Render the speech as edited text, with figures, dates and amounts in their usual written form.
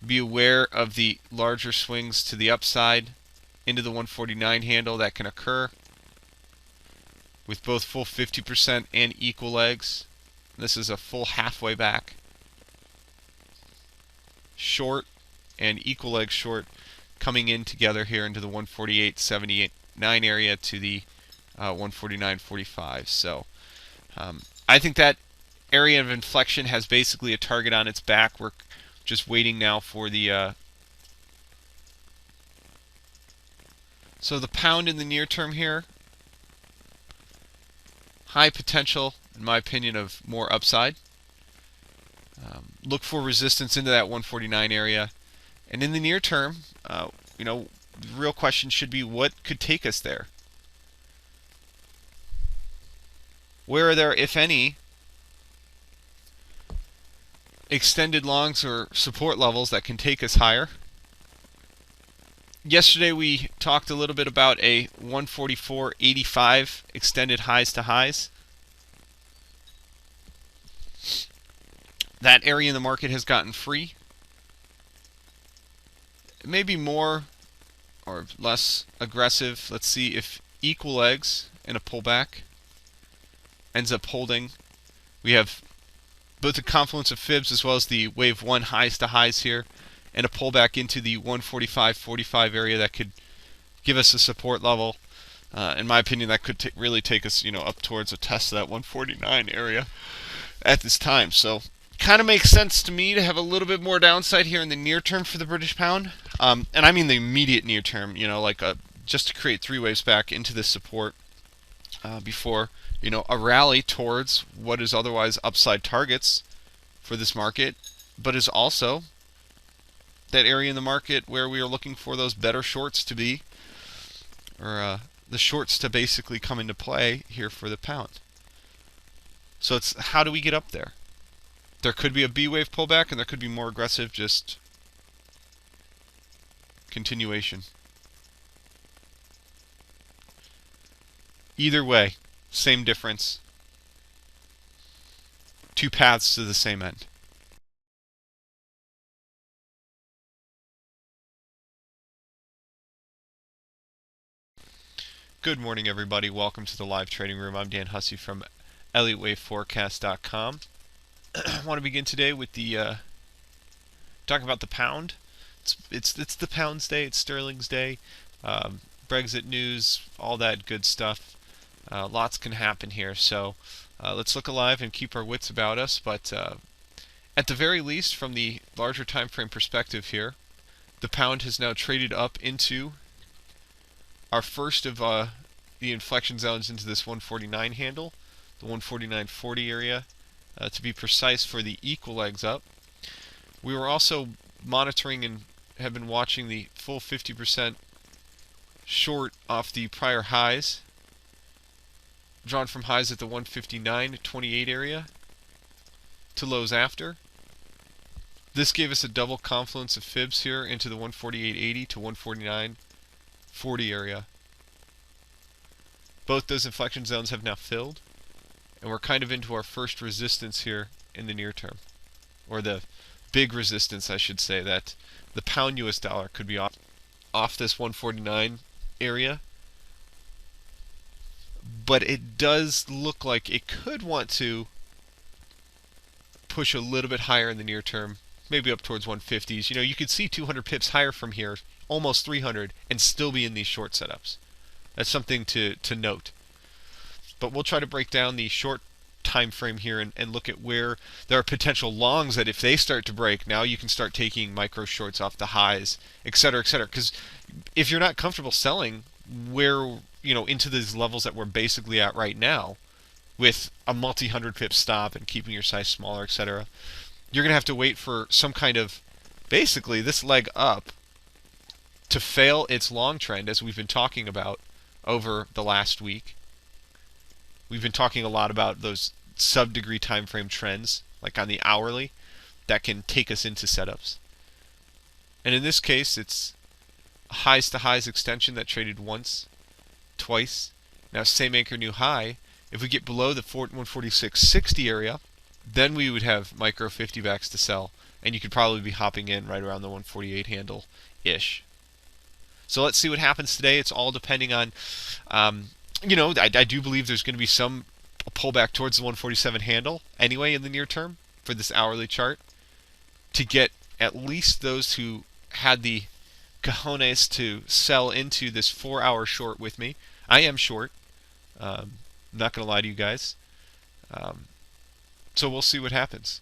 Be aware of the larger swings to the upside into the 149 handle that can occur with both full 50% and equal legs. This is a full halfway back short and equal leg short coming in together here into the 148.79 area to the 149.45. So I think that area of inflection has basically a target on its back. We're just waiting now for the so the pound in the near term here, high potential in my opinion of more upside. Look for resistance into that 149 area, and in the near term, the real question should be what could take us there. Where are there, if any, extended longs or support levels that can take us higher? Yesterday we talked a little bit about a 144.85 extended highs to highs. That area in the market has gotten free. It may be more or less aggressive. Let's see if equal legs in a pullback ends up holding. We have both the confluence of fibs as well as the wave 1 highs to highs here, and a pullback into the 145.45 area that could give us a support level. In my opinion, that could really take us, up towards a test of that 149 area at this time. So, kind of makes sense to me to have a little bit more downside here in the near term for the British pound, and I mean the immediate near term. Just to create three waves back into this support before a rally towards what is otherwise upside targets for this market, but is also that area in the market where we are looking for those better shorts to be, or the shorts to basically come into play here for the pound. So it's how do we get up there? There could be a B wave pullback, and there could be more aggressive just continuation. Either way, same difference. Two paths to the same end. Good morning, everybody. Welcome to the live trading room. I'm Dan Hussey from ElliotWaveForecast.com. I want to begin today with the talking about the pound. It's the pound's day. It's sterling's day. Brexit news, all that good stuff. Lots can happen here, so let's look alive and keep our wits about us. But at the very least, from the larger time frame perspective here, the pound has now traded up into our first of the inflection zones into this 149 handle, the 149.40 area, to be precise, for the equal legs up. We were also monitoring and have been watching the full 50% short off the prior highs, drawn from highs at the 159.28 area to lows after. This gave us a double confluence of fibs here into the 148.80 to 149.40 area. Both those inflection zones have now filled, and we're kind of into our first resistance here in the near term, or the big resistance, I should say, that the pound US dollar could be off this 149 area. But it does look like it could want to push a little bit higher in the near term, maybe up towards 150s. You could see 200 pips higher from here, almost 300, and still be in these short setups. That's something to note. But we'll try to break down the short time frame here and look at where there are potential longs that if they start to break, now you can start taking micro shorts off the highs, etc., etc. Because if you're not comfortable selling where, into these levels that we're basically at right now, with a multi-hundred pip stop and keeping your size smaller, etc., you're going to have to wait for some kind of, basically, this leg up to fail its long trend, as we've been talking about over the last week. We've been talking a lot about those sub-degree time frame trends, like on the hourly, that can take us into setups. And in this case, it's a highs to highs extension that traded once, twice. Now same anchor, new high. If we get below the 146.60 area, then we would have micro 50 backs to sell, and you could probably be hopping in right around the 148 handle-ish. So let's see what happens today. It's all depending on, I do believe there's going to be some pullback towards the 147 handle anyway in the near term for this hourly chart to get at least those who had the cojones to sell into this 4-hour short with me. I am short. I'm not going to lie to you guys. So we'll see what happens.